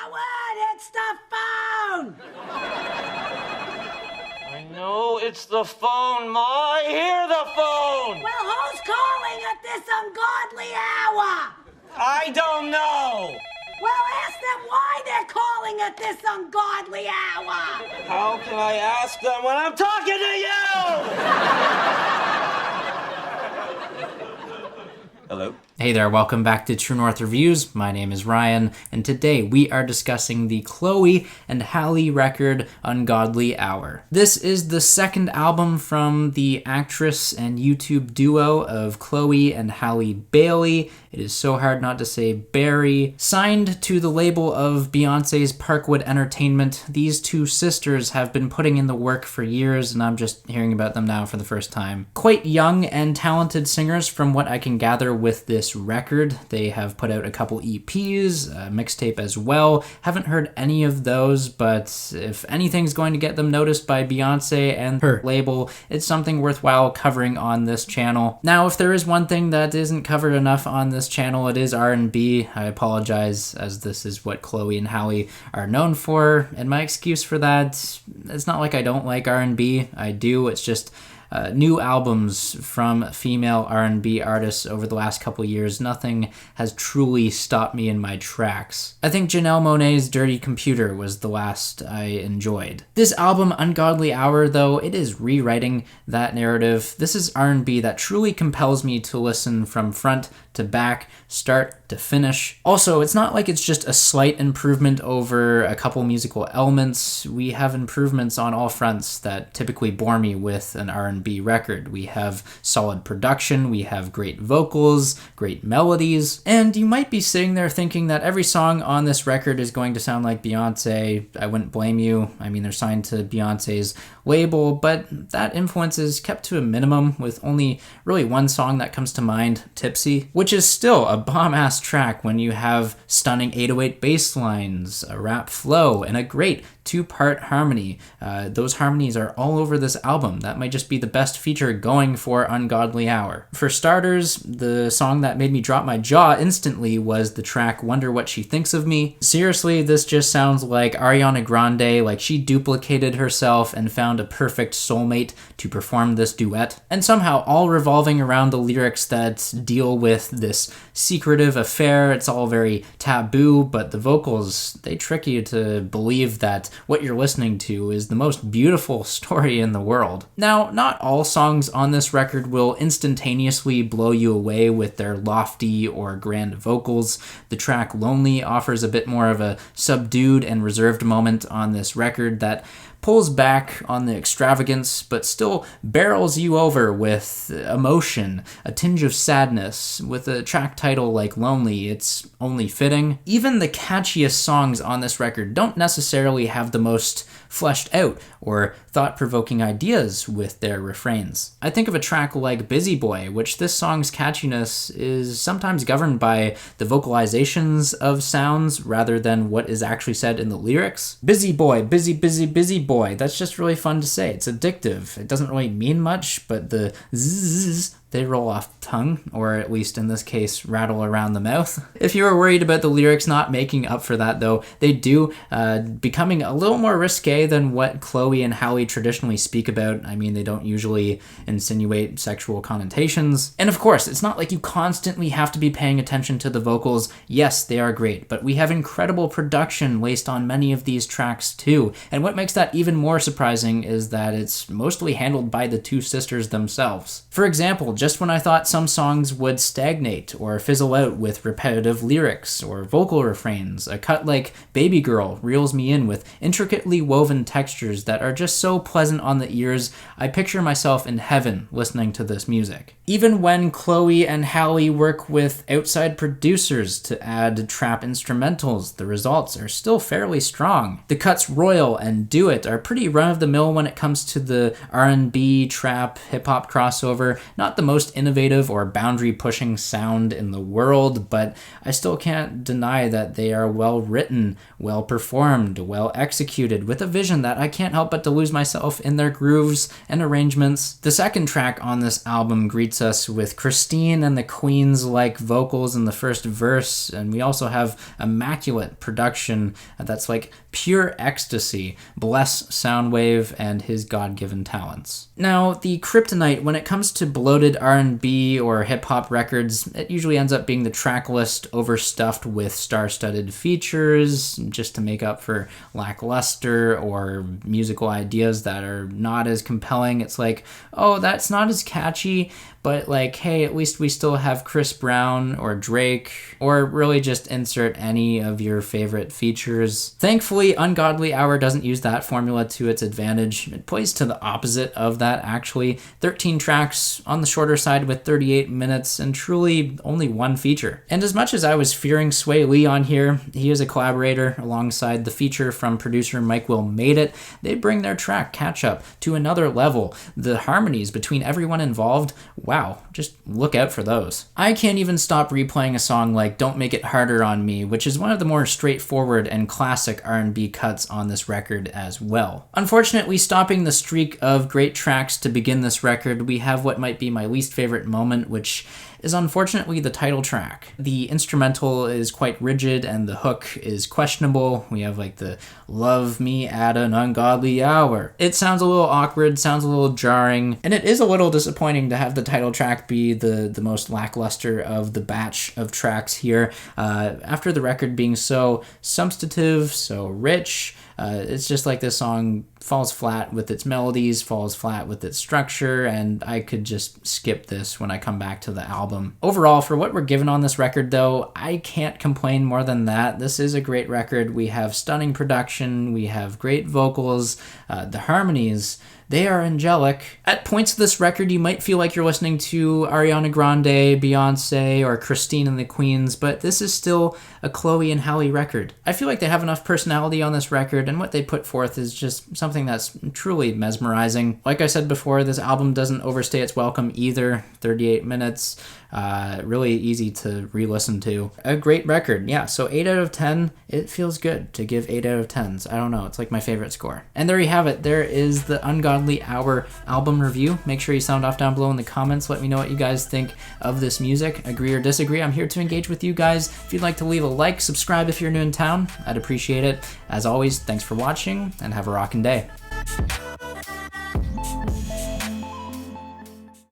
Howard, it's the phone! I know it's the phone, Ma. I hear the phone! Well, who's calling at this ungodly hour? I don't know! Well, ask them why they're calling at this ungodly hour! How can I ask them when I'm talking to you? Hello? Hey there, welcome back to True North Reviews. My name is Ryan, and today we are discussing the Chloe and Halle record, Ungodly Hour. This is the second album from the actress and YouTube duo of Chloe and Halle Bailey. It is so hard not to say Barry. Signed to the label of Beyoncé's Parkwood Entertainment, these two sisters have been putting in the work for years, and I'm just hearing about them now for the first time. Quite young and talented singers from what I can gather with this record. They have put out a couple EPs, a mixtape as well. Haven't heard any of those, but if anything's going to get them noticed by Beyoncé and her label, it's something worthwhile covering on this channel. Now, if there is one thing that isn't covered enough on this channel, it is R&B. I apologize, as this is what Chloe and Halle are known for, and my excuse for that, it's not like I don't like R&B. I do. It's just new albums from female R&B artists over the last couple years, nothing has truly stopped me in my tracks. I think Janelle Monáe's Dirty Computer was the last I enjoyed. This album, Ungodly Hour, though, it is rewriting that narrative. This is R&B that truly compels me to listen from front to back, start to finish. Also, it's not like it's just a slight improvement over a couple musical elements. We have improvements on all fronts that typically bore me with an R&B record. We have solid production, we have great vocals, great melodies, and you might be sitting there thinking that every song on this record is going to sound like Beyoncé. I wouldn't blame you. I mean, they're signed to Beyoncé's label, but that influence is kept to a minimum, with only really one song that comes to mind, Tipsy, which is still a bomb-ass track when you have stunning 808 bass lines, a rap flow, and a great two-part harmony. Those harmonies are all over this album. That might just be the best feature going for Ungodly Hour. For starters, the song that made me drop my jaw instantly was the track Wonder What She Thinks of Me. Seriously, this just sounds like Ariana Grande, like she duplicated herself and found a perfect soulmate to perform this duet, and somehow all revolving around the lyrics that deal with this secretive affair. It's all very taboo, but the vocals, they trick you to believe that what you're listening to is the most beautiful story in the world. Now, not all songs on this record will instantaneously blow you away with their lofty or grand vocals. The track Lonely offers a bit more of a subdued and reserved moment on this record that pulls back on the extravagance, but still barrels you over with emotion, a tinge of sadness. With a track title like Lonely, it's only fitting. Even the catchiest songs on this record don't necessarily have the most fleshed out or thought-provoking ideas with their refrains. I think of a track like Busy Boy, which this song's catchiness is sometimes governed by the vocalizations of sounds rather than what is actually said in the lyrics. Busy boy, busy, busy, busy boy. That's just really fun to say. It's addictive. It doesn't really mean much, but the zzz, they roll off the tongue, or at least in this case, rattle around the mouth. If you were worried about the lyrics not making up for that, though, they do, becoming a little more risque than what Chloe and Halle traditionally speak about. I mean, they don't usually insinuate sexual connotations. And of course, it's not like you constantly have to be paying attention to the vocals. Yes, they are great, but we have incredible production laced on many of these tracks too. And what makes that even more surprising is that it's mostly handled by the two sisters themselves. For example, just when I thought some songs would stagnate or fizzle out with repetitive lyrics or vocal refrains, a cut like Baby Girl reels me in with intricately woven textures that are just so pleasant on the ears. I picture myself in heaven listening to this music. Even when Chloe and Halle work with outside producers to add trap instrumentals, the results are still fairly strong. The cuts ROYL and Do It are pretty run-of-the-mill when it comes to the R&B, trap, hip-hop crossover. Not the most innovative or boundary-pushing sound in the world, but I still can't deny that they are well written, well performed, well executed, with a vision that I can't help but to lose myself in their grooves and arrangements. The second track on this album greets greets us with Christine and the Queens-like vocals in the first verse, and we also have immaculate production that's like pure ecstasy. Bless Soundwave and his God-given talents. Now, the kryptonite, when it comes to bloated R&B or hip-hop records, it usually ends up being the track list overstuffed with star-studded features just to make up for lackluster or musical ideas that are not as compelling. It's like, oh, that's not as catchy, but like, hey, at least we still have Chris Brown or Drake, or really just insert any of your favorite features. Thankfully, Ungodly Hour doesn't use that formula to its advantage. It plays to the opposite of that, actually. 13 tracks on the shorter side with 38 minutes and truly only one feature. And as much as I was fearing Sway Lee on here, he is a collaborator alongside the feature from producer Mike Will Made It. They bring their track Catch Up to another level. The harmonies between everyone involved, wow, just look out for those. I can't even stop replaying a song like Don't Make It Harder on Me, which is one of the more straightforward and classic R&B cuts on this record as well. Unfortunately, stopping the streak of great tracks to begin this record, we have what might be my least favorite moment, which is unfortunately the title track. The instrumental is quite rigid and the hook is questionable. We have like the love me at an ungodly hour. It sounds a little awkward, sounds a little jarring, and it is a little disappointing to have the title track be the most lackluster of the batch of tracks here. After the record being so substantive, so rich, it's just like this song falls flat with its melodies, falls flat with its structure, and I could just skip this when I come back to the album. Overall, for what we're given on this record though, I can't complain more than that. This is a great record. We have stunning production, we have great vocals, the harmonies, they are angelic. At points of this record, you might feel like you're listening to Ariana Grande, Beyoncé, or Christine and the Queens, but this is still a Chloe and Halle record. I feel like they have enough personality on this record, and what they put forth is just something that's truly mesmerizing. Like I said before, this album doesn't overstay its welcome either. 38 minutes, really easy to re-listen to. A great record, yeah, so 8 out of 10, it feels good to give 8 out of 10s. I don't know, it's like my favorite score. And there you have it, there is the Ungodly Hour album review. Make sure you sound off down below in the comments. Let me know what you guys think of this music. Agree or disagree, I'm here to engage with you guys. If you'd like to leave a like, subscribe if you're new in town, I'd appreciate it. As always, thanks for watching, and have a rockin' day.